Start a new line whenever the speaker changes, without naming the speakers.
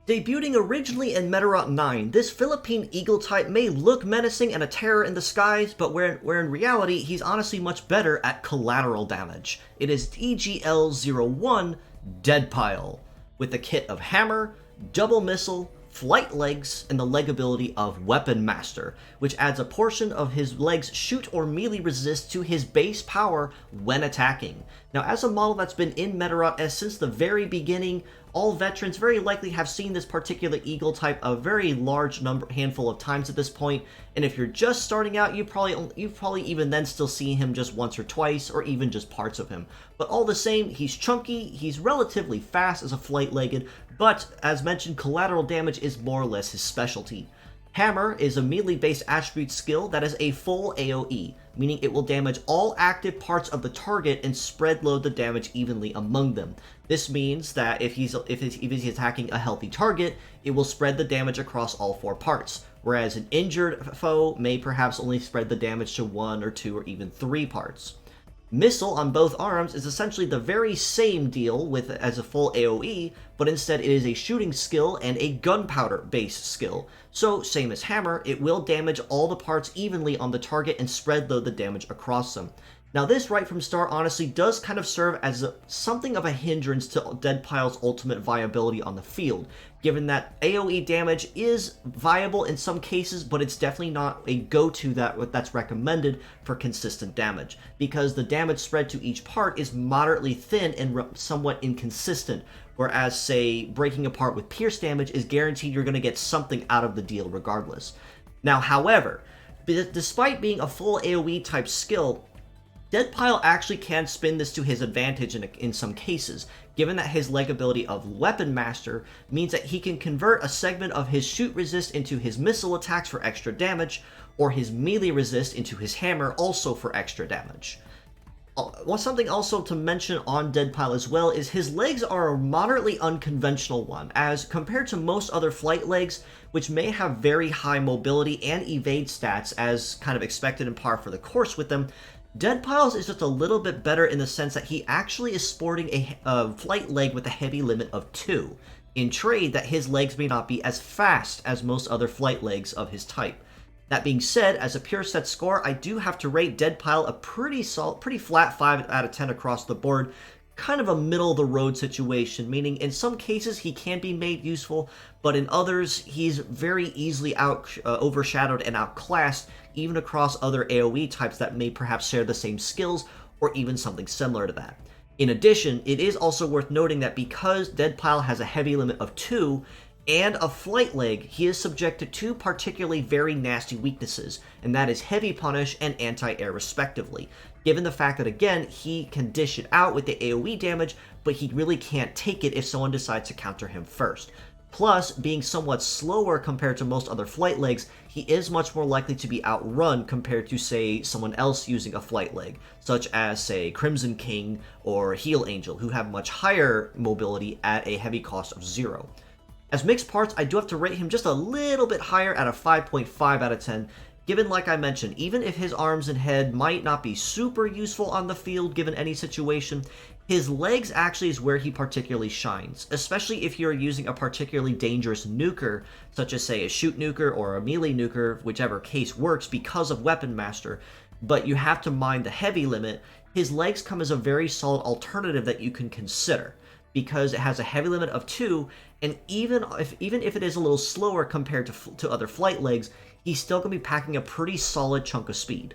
Debuting originally in Medarot 9, this Philippine Eagle type may look menacing and a terror in the skies, but where in reality he's honestly much better at collateral damage. It is EGL01 Deadpile, with a kit of hammer, double missile, flight legs, and the leg ability of Weapon Master, which adds a portion of his legs shoot or melee resist to his base power when attacking. Now, as a model that's been in Medarot since the very beginning, all veterans very likely have seen this particular Eagle type a very large handful of times at this point, and if you're just starting out, you've probably even then still seen him just once or twice, or even just parts of him. But all the same, he's chunky, he's relatively fast as a flight-legged, but as mentioned, collateral damage is more or less his specialty. Hammer is a melee-based attribute skill that is a full AoE, meaning it will damage all active parts of the target and spread load the damage evenly among them. This means that if he's attacking a healthy target, it will spread the damage across all 4 parts, whereas an injured foe may perhaps only spread the damage to 1 or 2 or even 3 parts. Missile on both arms is essentially the very same deal as a full AoE, but instead it is a shooting skill and a gunpowder-based skill. So, same as Hammer, it will damage all the parts evenly on the target and spread load the damage across them. Now this right from start honestly does kind of serve as something of a hindrance to Deadpile's ultimate viability on the field, given that AoE damage is viable in some cases, but it's definitely not a go-to that's recommended for consistent damage, because the damage spread to each part is moderately thin and somewhat inconsistent, whereas, say, breaking apart with pierce damage is guaranteed you're going to get something out of the deal regardless. Now, however, despite being a full AoE type skill, Deadpile actually can spin this to his advantage in some cases, given that his leg ability of Weapon Master means that he can convert a segment of his shoot resist into his missile attacks for extra damage, or his melee resist into his hammer also for extra damage. Something also to mention on Deadpile as well is his legs are a moderately unconventional one, as compared to most other flight legs, which may have very high mobility and evade stats as kind of expected in par for the course with them. Deadpile's is just a little bit better in the sense that he actually is sporting a flight leg with a heavy limit of 2. In trade, that his legs may not be as fast as most other flight legs of his type. That being said, as a pure set score, I do have to rate Deadpile a pretty flat 5 out of 10 across the board. Kind of a middle-of-the-road situation, meaning in some cases he can be made useful, but in others he's very easily overshadowed and outclassed, even across other AoE types that may perhaps share the same skills, or even something similar to that. In addition, it is also worth noting that because Deadpile has a heavy limit of 2, and a flight leg, he is subject to 2 particularly very nasty weaknesses, and that is Heavy Punish and Anti-Air respectively, given the fact that again, he can dish it out with the AoE damage, but he really can't take it if someone decides to counter him first. Plus, being somewhat slower compared to most other flight legs, he is much more likely to be outrun compared to, say, someone else using a flight leg, such as, say, Crimson King or Heel Angel, who have much higher mobility at a heavy cost of 0. As mixed parts, I do have to rate him just a little bit higher at a 5.5 out of 10, given, like I mentioned, even if his arms and head might not be super useful on the field given any situation, his legs actually is where he particularly shines, especially if you're using a particularly dangerous nuker, such as, say, a shoot nuker or a melee nuker, whichever case works because of Weapon Master, but you have to mind the heavy limit. His legs come as a very solid alternative that you can consider, because it has a heavy limit of 2, and even if it is a little slower compared to other flight legs, he's still going to be packing a pretty solid chunk of speed.